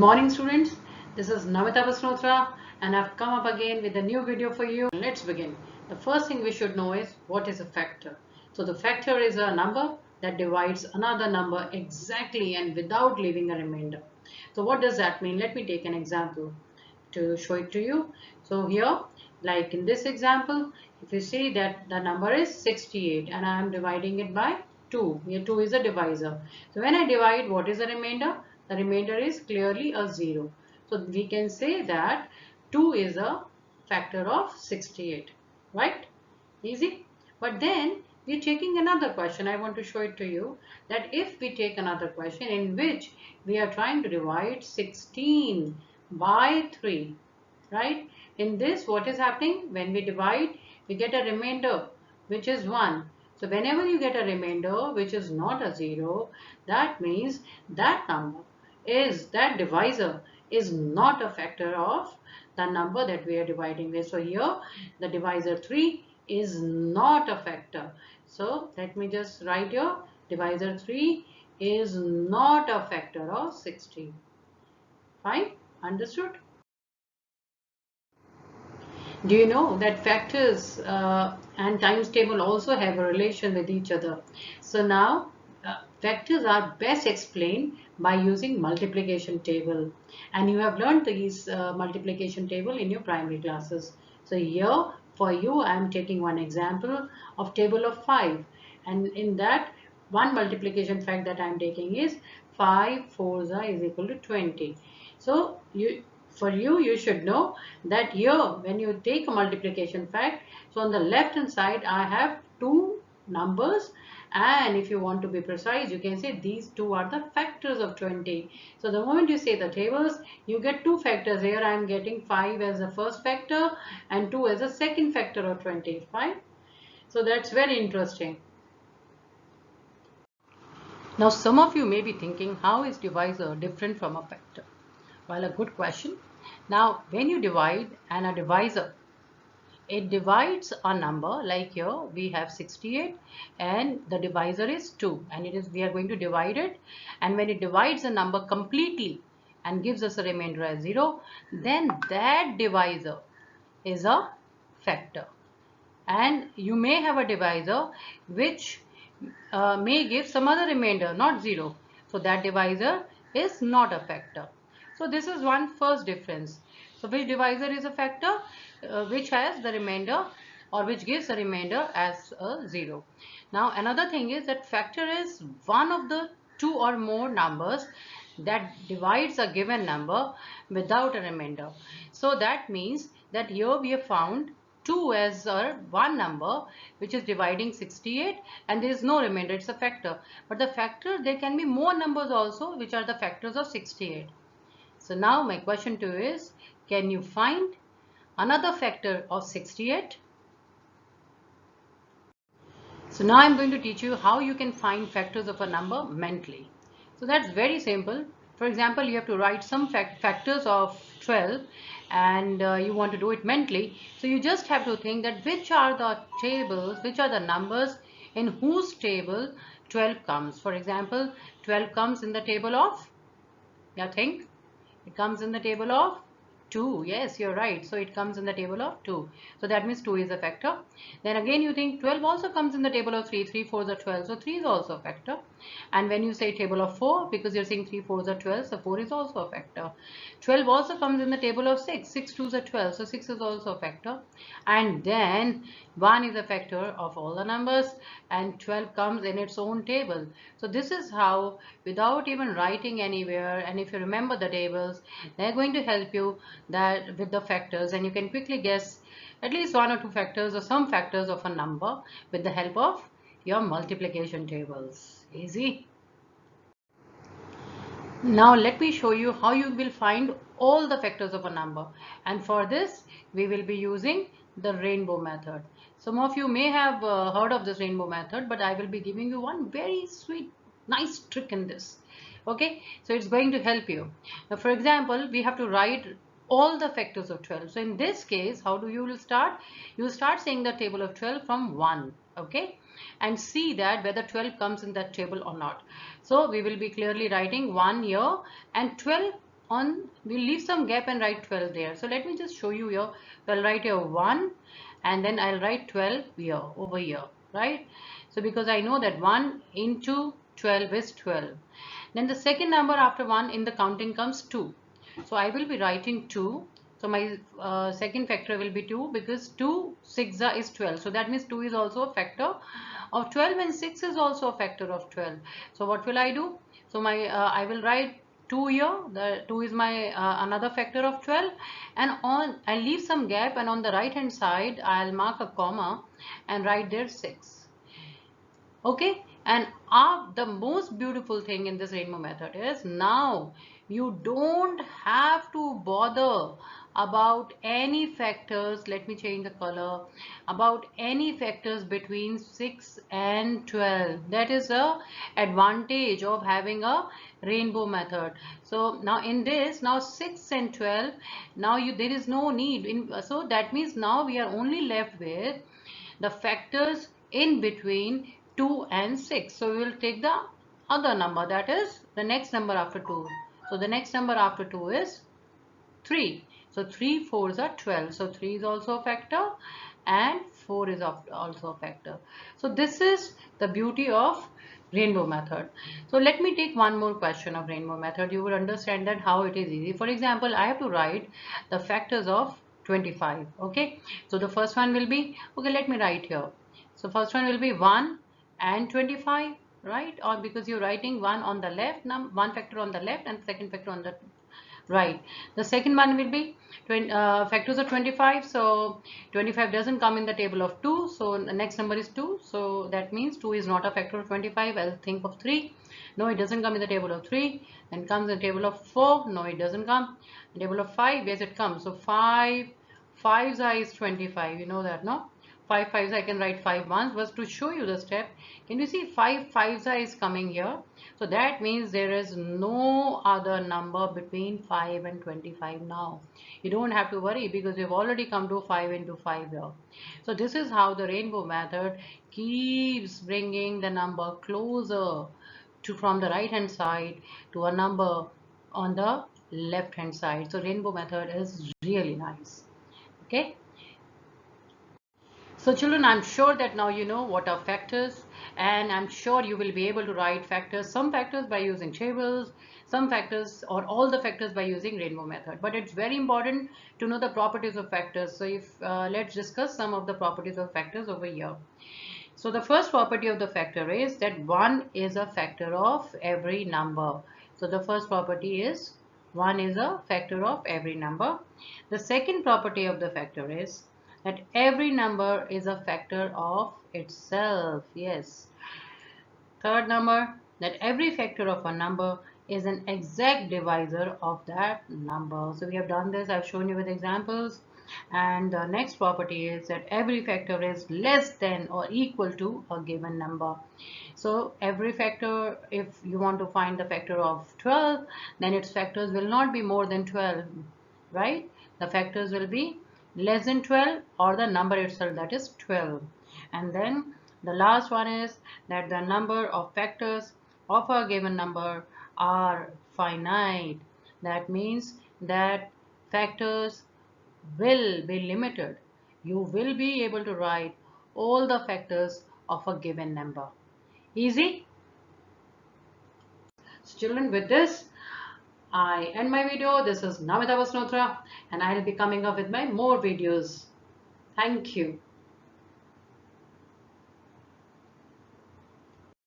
morning students, this is Namita Basnotra and I've come up again with a new video for you. Let's begin. The first thing we should know is what is a factor. So the factor is a number that divides another number exactly and without leaving a remainder. So what does that mean? Let me take an example to show it to you. So here, like in this example, if you see that the number is 68 and I am dividing it by 2. Here 2 is a divisor. So when I divide, what is the remainder? The remainder is clearly a 0. So we can say that 2 is a factor of 68. Right? Easy. But then we're taking another question. I want to show it to you that if we take another question in which we are trying to divide 16 by 3, right? In this, what is happening? When we divide, we get a remainder which is 1. So whenever you get a remainder which is not a 0, that means that number is, that divisor is not a factor of the number that we are dividing with. So here the divisor 3 is not a factor. So let me just write here, divisor 3 is not a factor of 16. Fine, understood? Do you know that factors and times table also have a relation with each other? So now factors are best explained by using multiplication table, and you have learned these multiplication table in your primary classes. So here for you I am taking one example of table of 5, and in that one multiplication fact that I am taking is 5 4s is equal to 20. So you should know that here when you take a multiplication fact, so on the left hand side I have two numbers, and if you want to be precise you can say these two are the factors of 20. So the moment you say the tables, you get two factors. Here I am getting 5 as the first factor and 2 as the second factor of 20. Fine. So that's very interesting. Now some of you may be thinking, how is divisor different from a factor? Well, a good question. Now when you divide and a divisor, it divides a number, like here we have 68 and the divisor is 2, and we are going to divide it, and when it divides a number completely and gives us a remainder as 0, then that divisor is a factor. And you may have a divisor which may give some other remainder, not 0. So that divisor is not a factor. So this is one first difference. So which divisor is a factor? Which has the remainder or which gives a remainder as a 0. Now another thing is that factor is one of the two or more numbers that divides a given number without a remainder. So that means that here we have found 2 as our one number which is dividing 68 and there is no remainder, it's a factor. But the factor, there can be more numbers also which are the factors of 68. So now my question to you is, can you find another factor of 68? So now I'm going to teach you how you can find factors of a number mentally. So that's very simple. For example, you have to write some factors of 12 and you want to do it mentally. So you just have to think that which are the tables, which are the numbers in whose table 12 comes. For example, 12 comes in the table of, think, it comes in the table of 2. Yes, you're right. So it comes in the table of 2. So that means 2 is a factor. Then again you think 12 also comes in the table of 3. 3 4s are 12. So 3 is also a factor. And when you say table of 4, because you're saying 3 4s are 12, so 4 is also a factor. 12 also comes in the table of 6. 6 2s are 12. So 6 is also a factor. And then 1 is a factor of all the numbers and 12 comes in its own table. So this is how, without even writing anywhere, and if you remember the tables, they're going to help you that with the factors, and you can quickly guess at least one or two factors or some factors of a number with the help of your multiplication tables. Easy. Now let me show you how you will find all the factors of a number, and for this we will be using the rainbow method. Some of you may have heard of this rainbow method, but I will be giving you one very sweet, nice trick in this. Okay, so it's going to help you. Now for example, we have to write all the factors of 12. So in this case, how do you will start? You will start saying the table of 12 from 1. Okay, and see that whether 12 comes in that table or not. So we will be clearly writing 1 here and 12 we'll leave some gap and write 12 there. So let me just show you here. So I'll write here 1 and then I'll write 12 here, over here, right? So because I know that 1 into 12 is 12. Then the second number after 1 in the counting comes 2. So I will be writing 2. So my second factor will be 2 because 2 6 is 12. So that means 2 is also a factor of 12 and 6 is also a factor of 12. So what will I do? So my I will write 2 here. The 2 is my another factor of 12, and I'll leave some gap, and on the right hand side I'll mark a comma and write there 6. Okay, and the most beautiful thing in this rainbow method is now you don't have to bother about any factors. Let me change the color. About any factors between 6 and 12. That is the advantage of having a rainbow method. So now in this, now 6 and 12, now there is no need so that means now we are only left with the factors in between 2 and 6. So we will take the other number, that is the next number after 2. So the next number after 2 is 3. So 3 4s are 12. So 3 is also a factor and 4 is also a factor. So this is the beauty of rainbow method. So let me take one more question of rainbow method. You will understand that how it is easy. For example, I have to write the factors of 25. Okay, so the first one will be, okay, let me write here. So first one will be 1 and 25, right? Or because you're writing 1 on the left, one factor on the left and second factor on the right. The second one will be factors of 25. So 25 doesn't come in the table of 2. So the next number is 2. So that means 2 is not a factor of 25. I'll think of 3. No, it doesn't come in the table of 3. Then comes the table of 4. No, it doesn't come. The table of 5. Yes, it comes. So 5 5's is 25. You know that, no? 5 5's I can write 5 once. But to show you the step, can you see 5 5's is coming here? So that means there is no other number between 5 and 25 now. You don't have to worry because you've already come to 5 into 5 here. So this is how the rainbow method keeps bringing the number closer to from the right hand side to a number on the left hand side. So rainbow method is really nice. Okay. So children, I'm sure that now you know what are factors, and I'm sure you will be able to write factors, some factors by using tables, some factors or all the factors by using rainbow method. But it's very important to know the properties of factors. So if let's discuss some of the properties of factors over here. So the first property of the factor is that 1 is a factor of every number. So the first property is 1 is a factor of every number. The second property of the factor is that every number is a factor of itself. Yes. Third number, that every factor of a number is an exact divisor of that number. So we have done this. I've shown you with examples. And the next property is that every factor is less than or equal to a given number. So every factor, if you want to find the factor of 12, then its factors will not be more than 12, right? The factors will be less than 12 or the number itself, that is 12. And then the last one is that the number of factors of a given number are finite. That means that factors will be limited. You will be able to write all the factors of a given number. Easy? So children, with this I end my video. This is Namita Vasnotra and I'll be coming up with my more videos. Thank you.